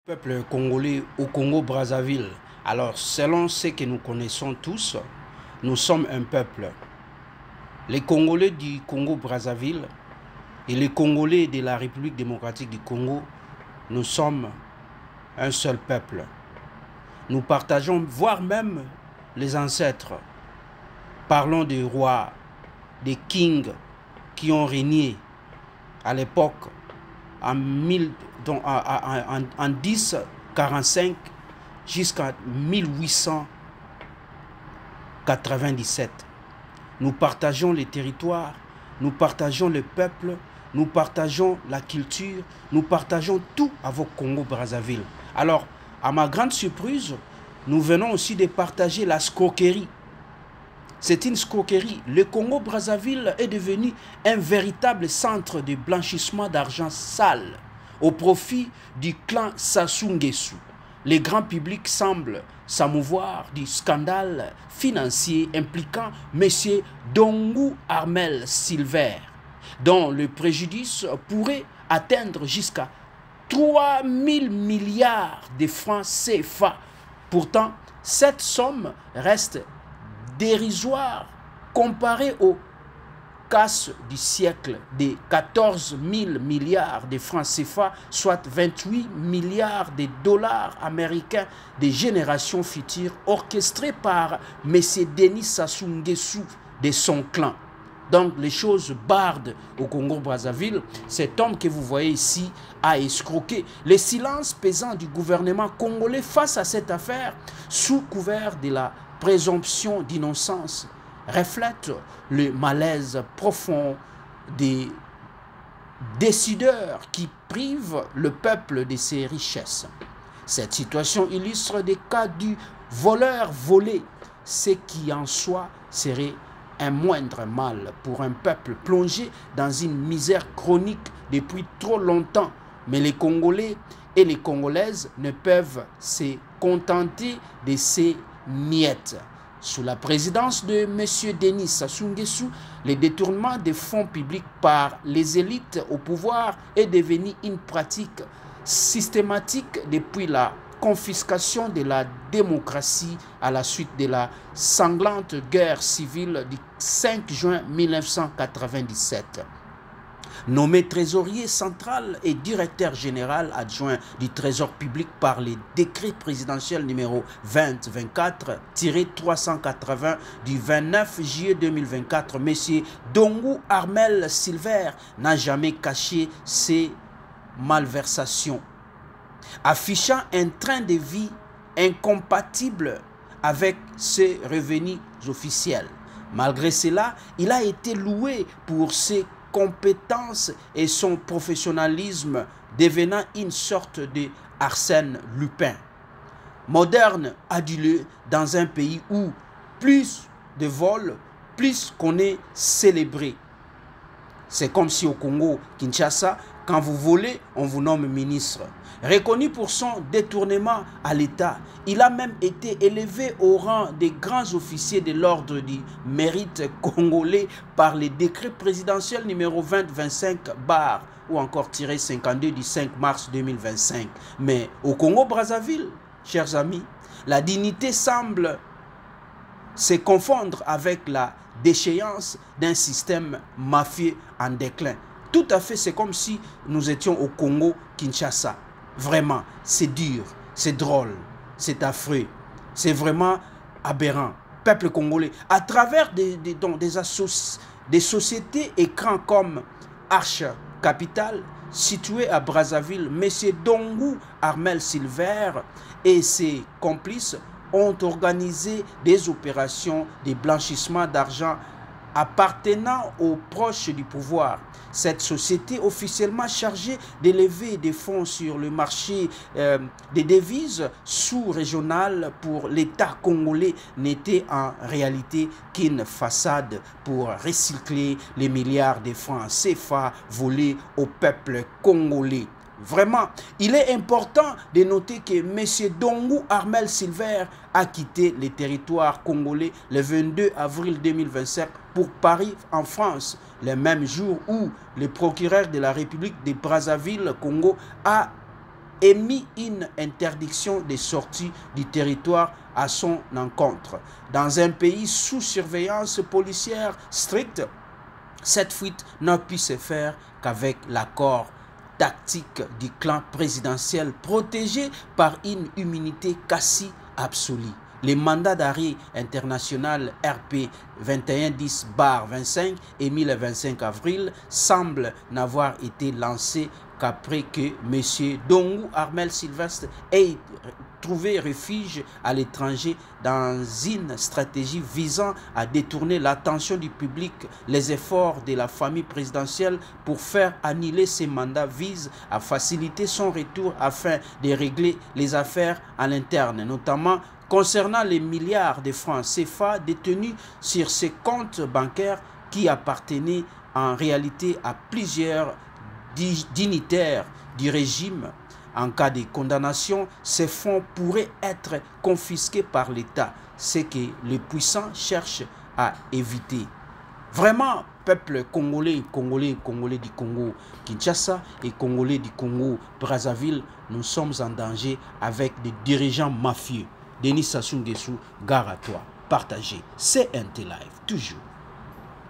Peuple congolais au Congo-Brazzaville. Alors, selon ce que nous connaissons tous, nous sommes un peuple. Les Congolais du Congo-Brazzaville et les Congolais de la République démocratique du Congo, nous sommes un seul peuple. Nous partageons, voire même les ancêtres. Parlons des rois, des kings qui ont régné à l'époque en 1045 jusqu'à 1897. Nous partageons les territoires, nous partageons le peuple, nous partageons la culture, nous partageons tout avec Congo-Brazzaville. Alors, à ma grande surprise, nous venons aussi de partager la escroquerie. C'est une escroquerie. Le Congo-Brazzaville est devenu un véritable centre de blanchissement d'argent sale au profit du clan Sassou Nguesso. Le grand public semble s'amouvoir du scandale financier impliquant M. Dongou Armel Silver, dont le préjudice pourrait atteindre jusqu'à 3 000 milliards de francs CFA. Pourtant, cette somme reste dérisoire comparée aux casses du siècle de 14 000 milliards de francs CFA, soit 28 milliards de dollars américains de générations futures, orchestrées par M. Denis Sassou Nguesso de son clan. Donc les choses bardent au Congo-Brazzaville. Cet homme que vous voyez ici a escroqué. Le silence pesant du gouvernement congolais face à cette affaire, sous couvert de la présomption d'innocence, reflète le malaise profond des décideurs qui privent le peuple de ses richesses. Cette situation illustre des cas du voleur volé, ce qui en soi serait un moindre mal pour un peuple plongé dans une misère chronique depuis trop longtemps. Mais les Congolais et les Congolaises ne peuvent se contenter de ces miettes. Sous la présidence de M. Denis Sassou Nguesso, le détournement des fonds publics par les élites au pouvoir est devenu une pratique systématique depuis la confiscation de la démocratie à la suite de la sanglante guerre civile du 5 juin 1997. Nommé trésorier central et directeur général adjoint du Trésor public par les décrets présidentiels numéro 2024-380 du 29 juillet 2024, M. Dongou Armel Silver n'a jamais caché ses malversations, affichant un train de vie incompatible avec ses revenus officiels. Malgré cela, il a été loué pour ses compétences et son professionnalisme, devenant une sorte de Arsène Lupin. Moderne adulé dans un pays où plus de vols, plus qu'on est célébré. C'est comme si au Congo, Kinshasa, quand vous volez, on vous nomme ministre. Reconnu pour son détournement à l'État, il a même été élevé au rang des grands officiers de l'ordre du mérite congolais par les décrets présidentiels numéro 2025 bar ou encore tiré 52 du 5 mars 2025. Mais au Congo-Brazzaville, chers amis, la dignité semble se confondre avec la déchéance d'un système mafieux en déclin. Tout à fait, c'est comme si nous étions au Congo-Kinshasa. Vraiment, c'est dur, c'est drôle, c'est affreux, c'est vraiment aberrant. Peuple congolais, à travers des sociétés écrans comme Arche Capital, situé à Brazzaville, M. Dongou Armel Silver et ses complices ont organisé des opérations de blanchissement d'argent appartenant aux proches du pouvoir. Cette société officiellement chargée d'élever des fonds sur le marché des devises sous-régionales pour l'État congolais n'était en réalité qu'une façade pour recycler les milliards de francs CFA volés au peuple congolais. Vraiment, il est important de noter que M. Dongou Armel Silver a quitté le territoire congolais le 22 avril 2025 pour Paris en France, le même jour où le procureur de la République de Brazzaville, Congo, a émis une interdiction de sortie du territoire à son encontre. Dans un pays sous surveillance policière stricte, cette fuite n'a pu se faire qu'avec l'accord tactique du clan présidentiel protégé par une immunité quasi absolue. Le mandat d'arrêt international RP 2110-25 émis le 25 avril semble n'avoir été lancé qu'après que M. Dongu Armel Sylvestre ait trouvé refuge à l'étranger dans une stratégie visant à détourner l'attention du public. Les efforts de la famille présidentielle pour faire annuler ces mandats visent à faciliter son retour afin de régler les affaires à l'interne, notamment concernant les milliards de francs CFA détenus sur ces comptes bancaires qui appartenaient en réalité à plusieurs dignitaires du régime. En cas de condamnation, ces fonds pourraient être confisqués par l'État, ce que les puissants cherchent à éviter. Vraiment, peuple congolais du Congo Kinshasa et congolais du Congo Brazzaville, nous sommes en danger avec des dirigeants mafieux. Denis Sassou Nguesso, gare à toi. Partagez. C'est NT Live, toujours.